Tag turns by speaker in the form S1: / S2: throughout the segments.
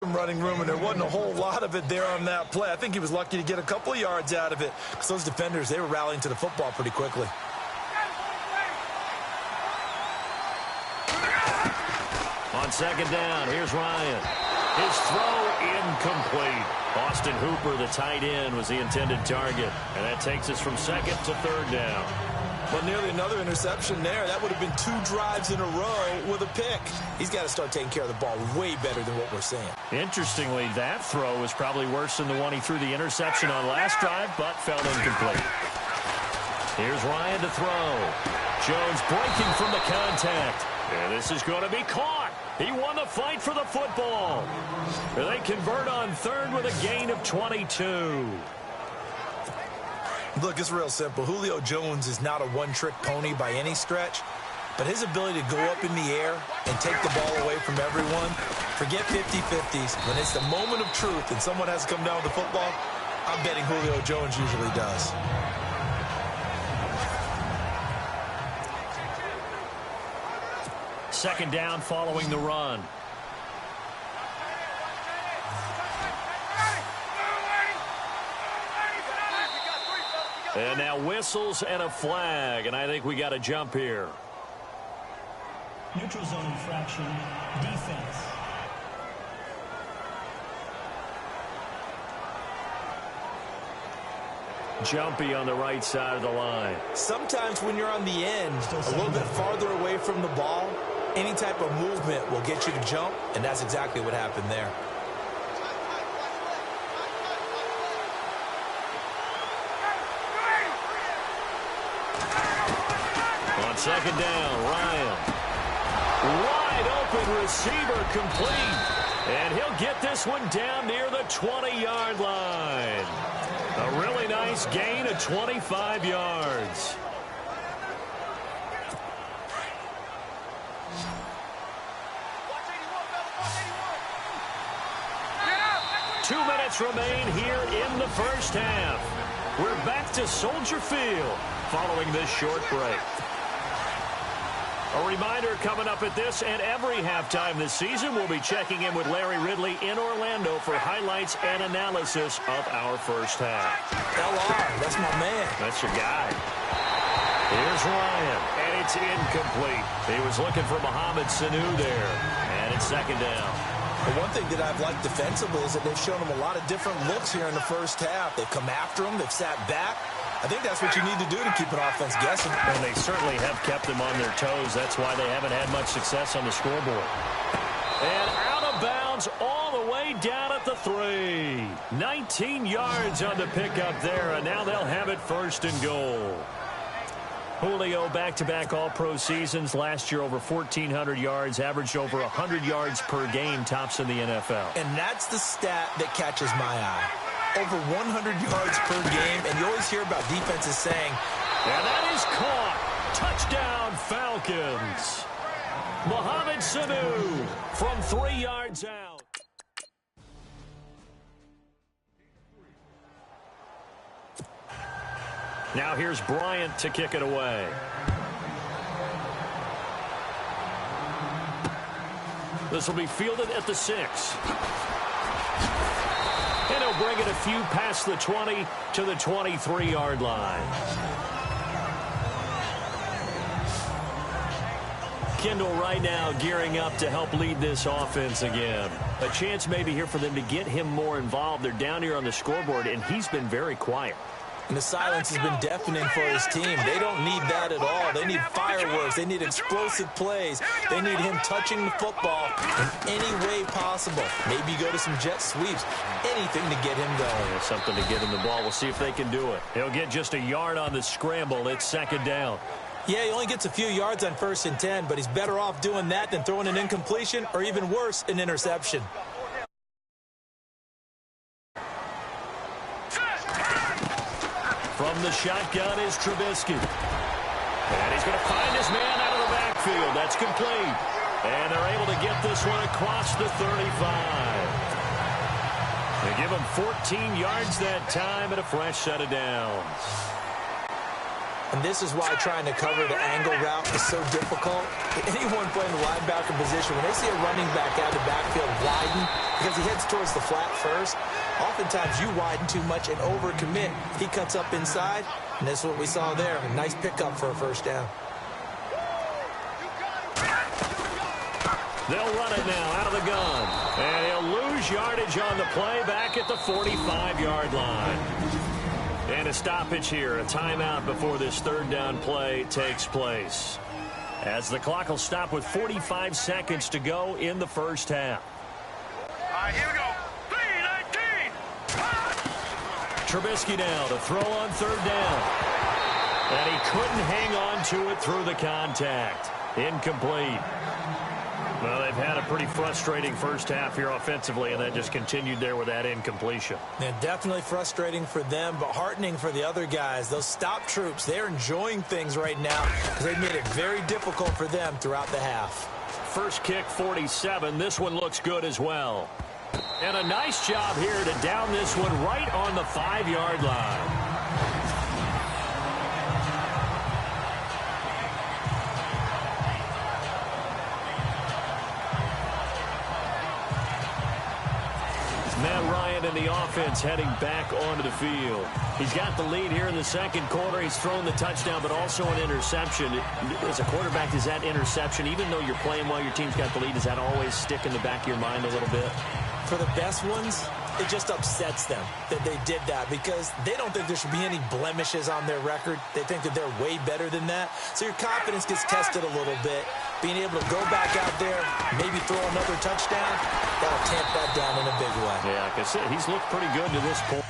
S1: running room, and there wasn't a whole lot of it there on that play. I think he was lucky to get a couple of yards out of it because those defenders, they were rallying to the football pretty quickly.
S2: On second down, here's Ryan. His throw incomplete. Austin Hooper, the tight end, was the intended target. And that takes us from second to third down.
S1: Well, nearly another interception there. That would have been 2 drives in a row with a pick. He's got to start taking care of the ball way better than what we're seeing.
S2: Interestingly, that throw was probably worse than the one he threw the interception on last drive, but fell incomplete. Here's Ryan to throw. Jones breaking from the contact. And this is going to be caught. He won the fight for the football. They convert on third with a gain of 22.
S1: Look, it's real simple. Julio Jones is not a one-trick pony by any stretch, but his ability to go up in the air and take the ball away from everyone, forget 50-50s. When it's the moment of truth and someone has to come down with the football, I'm betting Julio Jones usually does.
S2: Second down following the run. And now whistles and a flag, and I think we got a jump here.
S3: Neutral zone infraction, defense.
S2: Jumpy on the right side of the line.
S1: Sometimes when you're on the end, a little bit farther away from the ball, any type of movement will get you to jump, and that's exactly what happened there.
S2: On second down, Ryan. Wide open receiver complete. And he'll get this one down near the 20-yard line. A really nice gain of 25 yards. Two minutes remain here in the first half. We're back to Soldier Field following this short break. A reminder coming up at this and every halftime this season, we'll be checking in with Larry Ridley in Orlando for highlights and analysis of our first half.
S1: LR, that's my man.
S2: That's your guy. Here's Ryan, and it's incomplete. He was looking for Mohamed Sanu there, and it's second down.
S1: The one thing that I've liked defensively is that they've shown him a lot of different looks here in the first half. They've come after him. They've sat back. I think that's what you need to do to keep an offense guessing.
S2: And they certainly have kept them on their toes. That's why they haven't had much success on the scoreboard. And out of bounds all the way down at the 3. 19 yards on the pickup there, and now they'll have it first and goal. Julio back-to-back all-pro seasons. Last year over 1,400 yards, averaged over 100 yards per game, tops in the NFL.
S1: And that's the stat that catches my eye. Over 100 yards per game, and you always hear about defenses saying,
S2: and that is caught. Touchdown, Falcons. Mohamed Sanu from 3 yards out. Now here's Bryant to kick it away. This will be fielded at the 6. And he'll bring it a few past the 20 to the 23-yard line. Kendall right now gearing up to help lead this offense again. A chance maybe here for them to get him more involved. They're down here on the scoreboard, and he's been very quiet.
S1: And the silence has been deafening for his team. They don't need that at all. They need fireworks. They need explosive plays. They need him touching the football in any way possible. Maybe go to some jet sweeps. Anything to get him going.
S2: There's something to get him the ball. We'll see if they can do it. He'll get just a yard on the scramble. It's second down.
S1: Yeah, he only gets a few yards on 1st and 10, but he's better off doing that than throwing an incompletion or even worse, an interception.
S2: From the shotgun is Trubisky. And he's going to find his man out of the backfield. That's complete. And they're able to get this one across the 35. They give him 14 yards that time and a fresh set of downs.
S1: And this is why trying to cover the angle route is so difficult. Anyone playing the linebacker position, when they see a running back out of the backfield widen, because he heads towards the flat first, oftentimes you widen too much and overcommit. He cuts up inside, and that's what we saw there. A nice pickup for a first down.
S2: They'll run it now out of the gun. And he'll lose yardage on the play back at the 45-yard line. And a stoppage here, a timeout before this third down play takes place. As the clock will stop with 45 seconds to go in the first half.
S4: All right, here we go. 3-19.
S2: Trubisky now to throw on third down. And he couldn't hang on to it through the contact. Incomplete. Well, they've had a pretty frustrating first half here offensively, and that just continued there with that incompletion.
S1: Yeah, definitely frustrating for them, but heartening for the other guys. Those stop troops, they're enjoying things right now because they've made it very difficult for them throughout the half.
S2: First kick, 47. This one looks good as well. And a nice job here to down this one right on the 5-yard line. Matt Ryan and the offense heading back onto the field. He's got the lead here in the second quarter. He's thrown the touchdown, but also an interception. As a quarterback, is that interception, even though you're playing while your team's got the lead, does that always stick in the back of your mind a little bit?
S1: For the best ones, it just upsets them that they did that because they don't think there should be any blemishes on their record. They think that they're way better than that. So your confidence gets tested a little bit. Being able to go back out there, maybe throw another touchdown, that'll tamp that down in a big way.
S2: Yeah, like I said, he's looked pretty good to this point.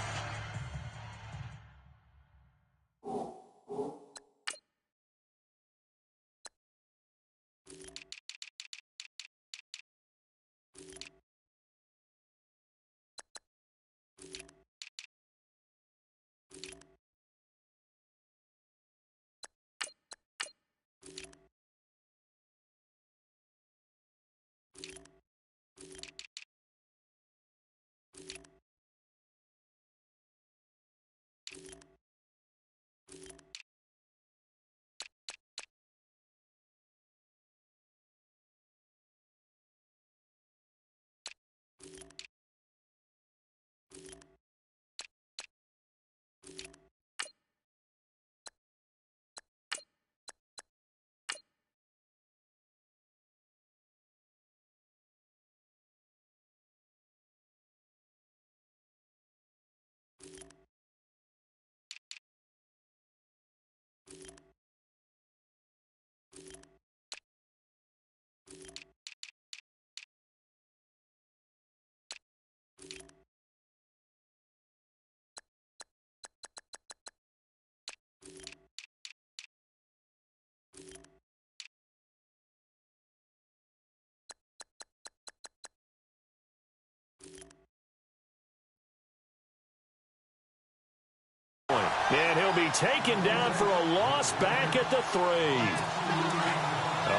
S2: And he'll be taken down for a loss back at the 3. Well,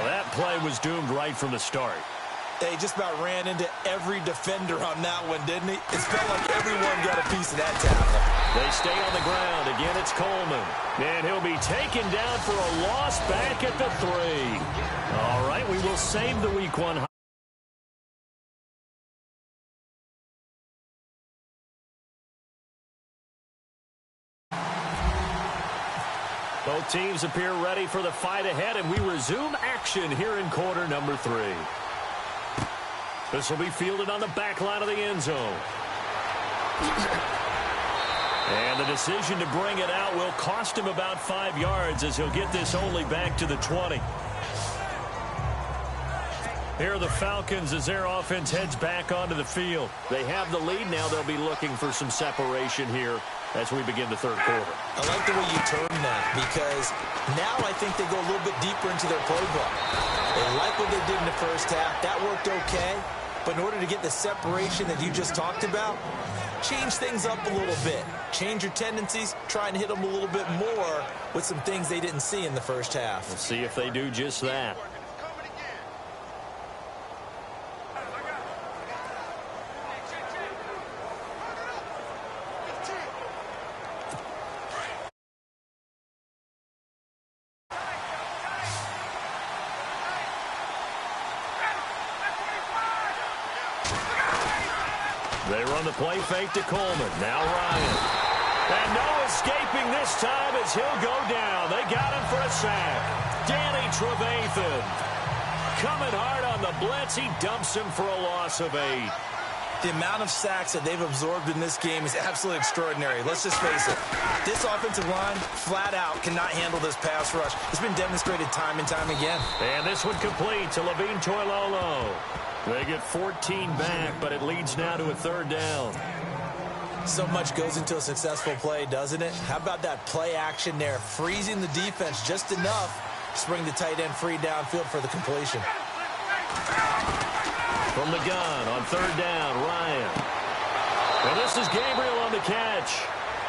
S2: that play was doomed right from the start.
S1: They just about ran into every defender on that one, didn't he? It felt like everyone got a piece of that tackle.
S2: They stay on the ground. Again, it's Coleman. And he'll be taken down for a loss back at the 3. All right, we will save the Week 1. Both teams appear ready for the fight ahead, and we resume action here in quarter number 3. This will be fielded on the back line of the end zone. And the decision to bring it out will cost him about 5 yards as he'll get this only back to the 20. Here are the Falcons as their offense heads back onto the field. They have the lead now. They'll be looking for some separation here as we begin the third quarter.
S1: I like the way you term that because now I think they go a little bit deeper into their playbook. They like what they did in the first half. That worked okay. But in order to get the separation that you just talked about, change things up a little bit. Change your tendencies. Try and hit them a little bit more with some things they didn't see in the first half.
S2: We'll see if they do just that. They run the play fake to Coleman. Now Ryan. And no escaping this time as he'll go down. They got him for a sack. Danny Trevathan coming hard on the blitz. He dumps him for a loss of 8.
S1: The amount of sacks that they've absorbed in this game is absolutely extraordinary. Let's just face it. This offensive line, flat out, cannot handle this pass rush. It's been demonstrated time and time again.
S2: And this one complete to Levine Toilolo. They get 14 back, but it leads now to a 3rd down.
S1: So much goes into a successful play, doesn't it? How about that play action there? Freezing the defense just enough to bring the tight end free downfield for the completion.
S2: From the gun on 3rd down, Ryan. And this is Gabriel on the catch.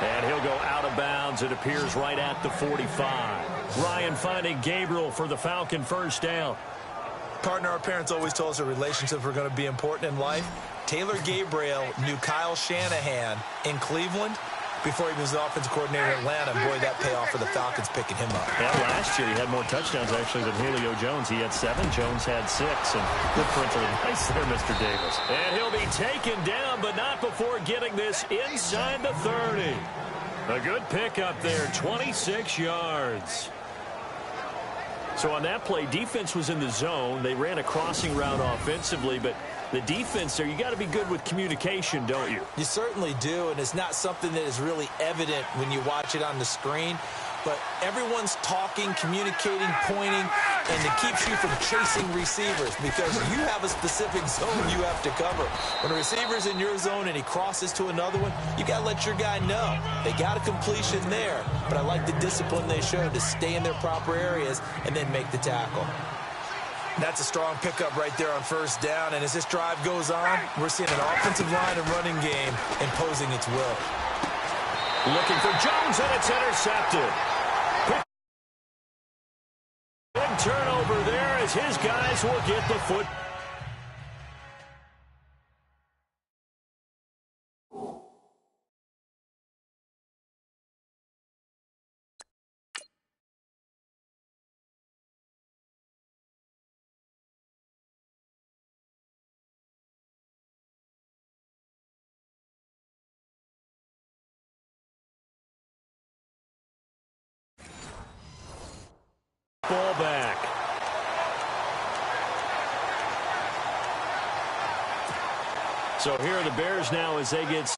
S2: And he'll go out of bounds. It appears right at the 45. Ryan finding Gabriel for the Falcon 1st down.
S1: Partner, our parents always told us that relationships were going to be important in life. Taylor Gabriel knew Kyle Shanahan in Cleveland before he was the offensive coordinator in Atlanta. Boy, that payoff for the Falcons picking him up.
S2: Yeah, last year he had more touchdowns, actually, than Julio Jones. He had 7. Jones had 6. And good parental advice there, Mr. Davis. And he'll be taken down, but not before getting this inside the 30. A good pickup there, 26 yards. So on that play, defense was in the zone. They ran a crossing route offensively, but the defense there, you got to be good with communication, don't you?
S1: You certainly do, and it's not something that is really evident when you watch it on the screen. But everyone's talking, communicating, pointing, and it keeps you from chasing receivers because you have a specific zone you have to cover. When a receiver's in your zone and he crosses to another one, you got to let your guy know. They got a completion there, but I like the discipline they showed to stay in their proper areas and then make the tackle. That's a strong pickup right there on 1st down, and as this drive goes on, we're seeing an offensive line and running game imposing its will.
S2: Looking for Jones, and it's intercepted. Big turnover there as his guys will get the foot. Ball back. So here are the Bears now as they get